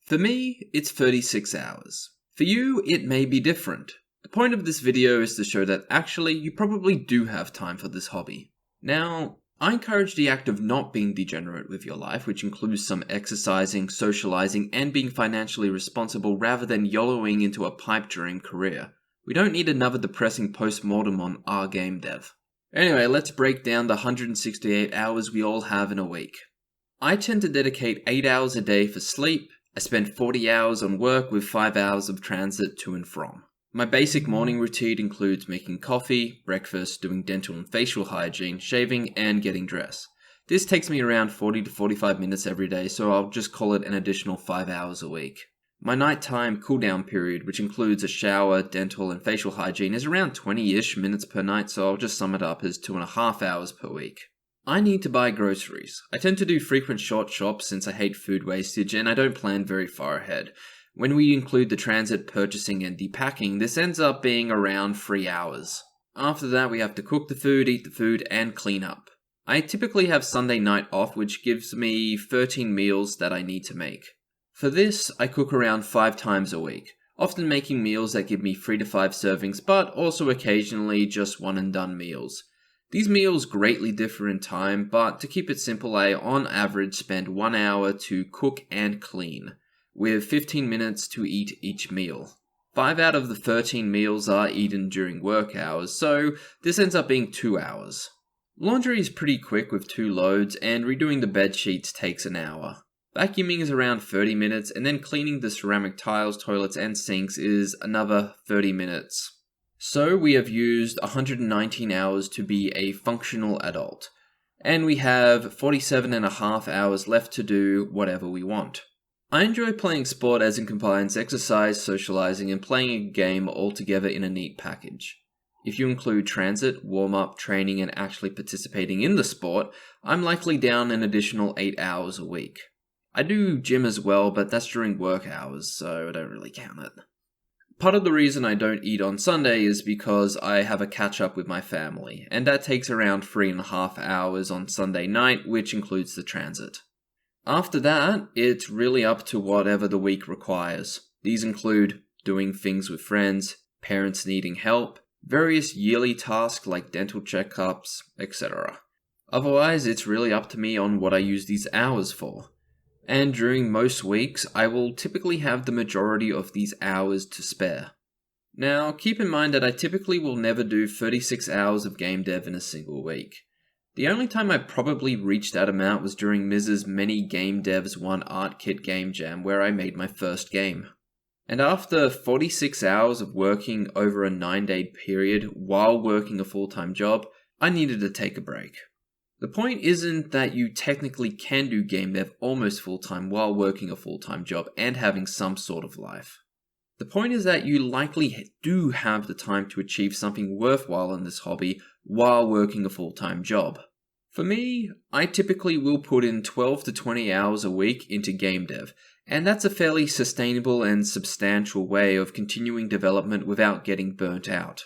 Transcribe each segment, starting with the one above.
For me, it's 36 hours. For you, it may be different. The point of this video is to show that actually you probably do have time for this hobby. Now, I encourage the act of not being degenerate with your life, which includes some exercising, socializing, and being financially responsible rather than YOLOing into a pipe dream career. We don't need another depressing post-mortem on our GameDev. Anyway, let's break down the 168 hours we all have in a week. I tend to dedicate 8 hours a day for sleep. I spend 40 hours on work with 5 hours of transit to and from. My basic morning routine includes making coffee, breakfast, doing dental and facial hygiene, shaving, and getting dressed. This takes me around 40 to 45 minutes every day, so I'll just call it an additional 5 hours a week. My nighttime cool-down period, which includes a shower, dental, and facial hygiene, is around 20-ish minutes per night, so I'll just sum it up as 2.5 hours per week. I need to buy groceries. I tend to do frequent short shops since I hate food wastage, and I don't plan very far ahead. When we include the transit, purchasing, and depacking, this ends up being around 3 hours. After that, we have to cook the food, eat the food, and clean up. I typically have Sunday night off, which gives me 13 meals that I need to make. For this, I cook around 5 times a week, often making meals that give me 3 to 5 servings, but also occasionally just one and done meals. These meals greatly differ in time, but to keep it simple, I on average spend 1 hour to cook and clean, with 15 minutes to eat each meal. 5 out of the 13 meals are eaten during work hours, so this ends up being 2 hours. Laundry is pretty quick with 2 loads, and redoing the bed sheets takes an hour. Vacuuming is around 30 minutes, and then cleaning the ceramic tiles, toilets, and sinks is another 30 minutes. So we have used 119 hours to be a functional adult, and we have 47.5 hours left to do whatever we want. I enjoy playing sport as it combines exercise, socializing, and playing a game all together in a neat package. If you include transit, warm-up, training, and actually participating in the sport, I'm likely down an additional 8 hours a week. I do gym as well, but that's during work hours, so I don't really count it. Part of the reason I don't eat on Sunday is because I have a catch-up with my family, and that takes around 3.5 hours on Sunday night, which includes the transit. After that, it's really up to whatever the week requires. These include doing things with friends, parents needing help, various yearly tasks like dental checkups, etc. Otherwise, it's really up to me on what I use these hours for. And during most weeks, I will typically have the majority of these hours to spare. Now, keep in mind that I typically will never do 36 hours of game dev in a single week. The only time I probably reached that amount was during Mrs. Many Game Dev's One Art Kit Game Jam, where I made my first game. And after 46 hours of working over a 9-day period while working a full-time job, I needed to take a break. The point isn't that you technically can do game dev almost full-time while working a full-time job and having some sort of life. The point is that you likely do have the time to achieve something worthwhile in this hobby while working a full-time job. For me, I typically will put in 12 to 20 hours a week into game dev, and that's a fairly sustainable and substantial way of continuing development without getting burnt out.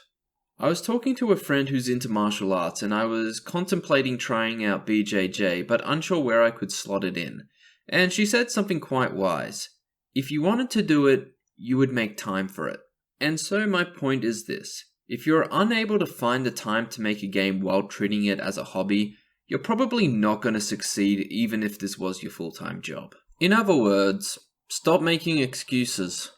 I was talking to a friend who's into martial arts, and I was contemplating trying out BJJ, but unsure where I could slot it in. And she said something quite wise. If you wanted to do it, you would make time for it. And so my point is this. If you're unable to find the time to make a game while treating it as a hobby, you're probably not going to succeed even if this was your full-time job. In other words, stop making excuses.